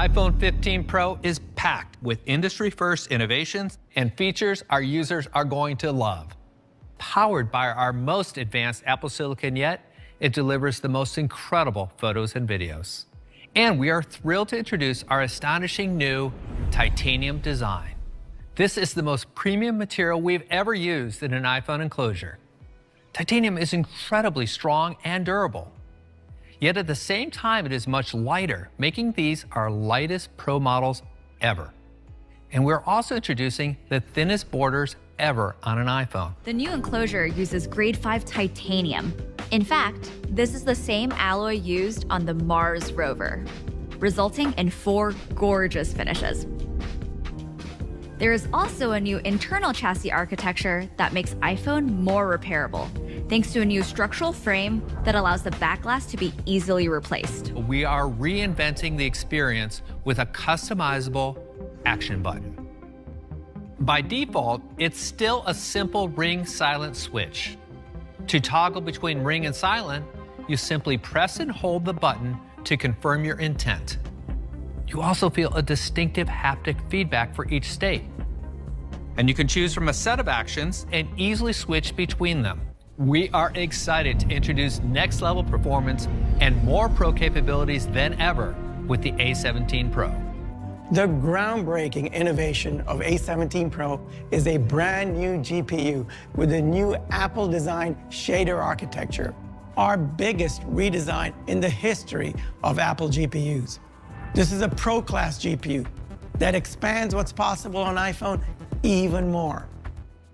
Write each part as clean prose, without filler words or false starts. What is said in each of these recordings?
iPhone 15 Pro is packed with industry-first innovations and features our users are going to love. Powered by our most advanced Apple Silicon yet, it delivers the most incredible photos and videos. And we are thrilled to introduce our astonishing new titanium design. This is the most premium material we've ever used in an iPhone enclosure. Titanium is incredibly strong and durable. Yet at the same time, it is much lighter, making these our lightest Pro models ever. And we're also introducing the thinnest borders ever on an iPhone. The new enclosure uses grade 5 titanium. In fact, this is the same alloy used on the Mars rover, resulting in 4 gorgeous finishes. There is also a new internal chassis architecture that makes iPhone more repairable, thanks to a new structural frame that allows the back glass to be easily replaced. We are reinventing the experience with a customizable action button. By default, it's still a simple ring silent switch. To toggle between ring and silent, you simply press and hold the button to confirm your intent. You also feel a distinctive haptic feedback for each state. And you can choose from a set of actions and easily switch between them. We are excited to introduce next level performance and more Pro capabilities than ever with the A17 Pro. The groundbreaking innovation of A17 Pro is a brand new GPU with a new Apple-designed shader architecture, our biggest redesign in the history of Apple GPUs. This is a Pro-class GPU that expands what's possible on iPhone even more.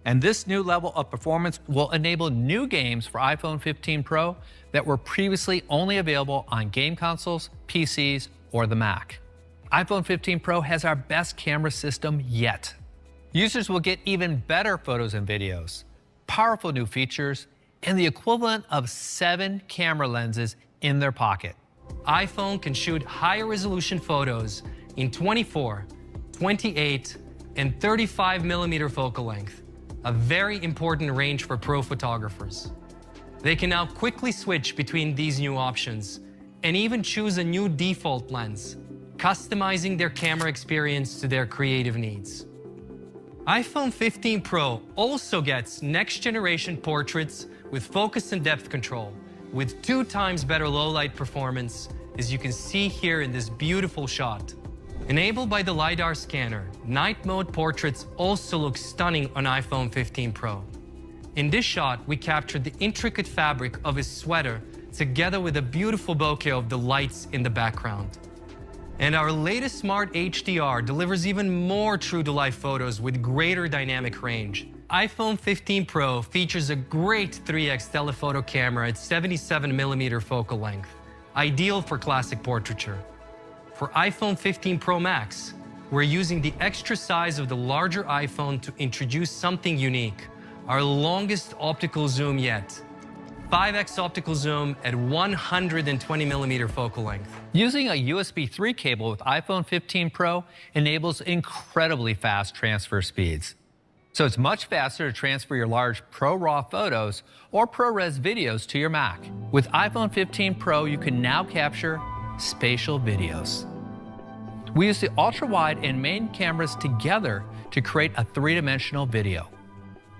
And this new level of performance will enable new games for iPhone 15 Pro that were previously only available on game consoles, PCs, or the Mac. iPhone 15 Pro has our best camera system yet. Users will get even better photos and videos, powerful new features, and the equivalent of 7 camera lenses in their pocket. iPhone can shoot higher resolution photos in 24, 28, and 35 millimeter focal length, a very important range for pro photographers. They can now quickly switch between these new options and even choose a new default lens, customizing their camera experience to their creative needs. iPhone 15 Pro also gets next-generation portraits with focus and depth control, with 2 times better low-light performance, as you can see here in this beautiful shot. Enabled by the LiDAR scanner, night mode portraits also look stunning on iPhone 15 Pro. In this shot, we captured the intricate fabric of his sweater together with a beautiful bokeh of the lights in the background. And our latest smart HDR delivers even more true-to-life photos with greater dynamic range. iPhone 15 Pro features a great 3x telephoto camera at 77mm focal length, ideal for classic portraiture. For iPhone 15 Pro Max, we're using the extra size of the larger iPhone to introduce something unique, our longest optical zoom yet. 5x optical zoom at 120mm focal length. Using a USB 3 cable with iPhone 15 Pro enables incredibly fast transfer speeds. So it's much faster to transfer your large Pro RAW photos or ProRes videos to your Mac. With iPhone 15 Pro, you can now capture spatial videos. We use the ultra-wide and main cameras together to create a 3-dimensional video.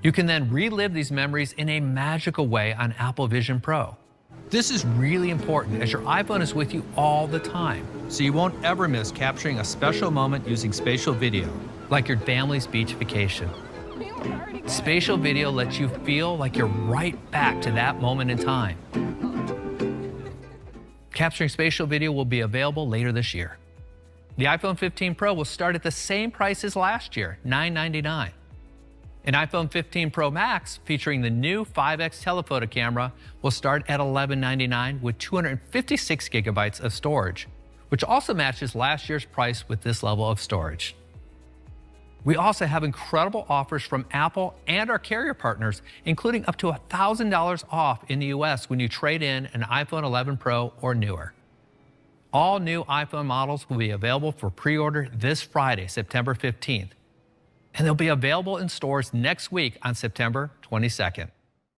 You can then relive these memories in a magical way on Apple Vision Pro. This is really important as your iPhone is with you all the time, so you won't ever miss capturing a special moment using spatial video, like your family's beach vacation. Spatial video lets you feel like you're right back to that moment in time. Capturing spatial video will be available later this year. The iPhone 15 Pro will start at the same price as last year, $999. An iPhone 15 Pro Max featuring the new 5x telephoto camera will start at $1199 with 256 gigabytes of storage, which also matches last year's price with this level of storage. We also have incredible offers from Apple and our carrier partners, including up to $1,000 off in the US when you trade in an iPhone 11 Pro or newer. All new iPhone models will be available for pre-order this Friday, September 15th. And they'll be available in stores next week on September 22nd.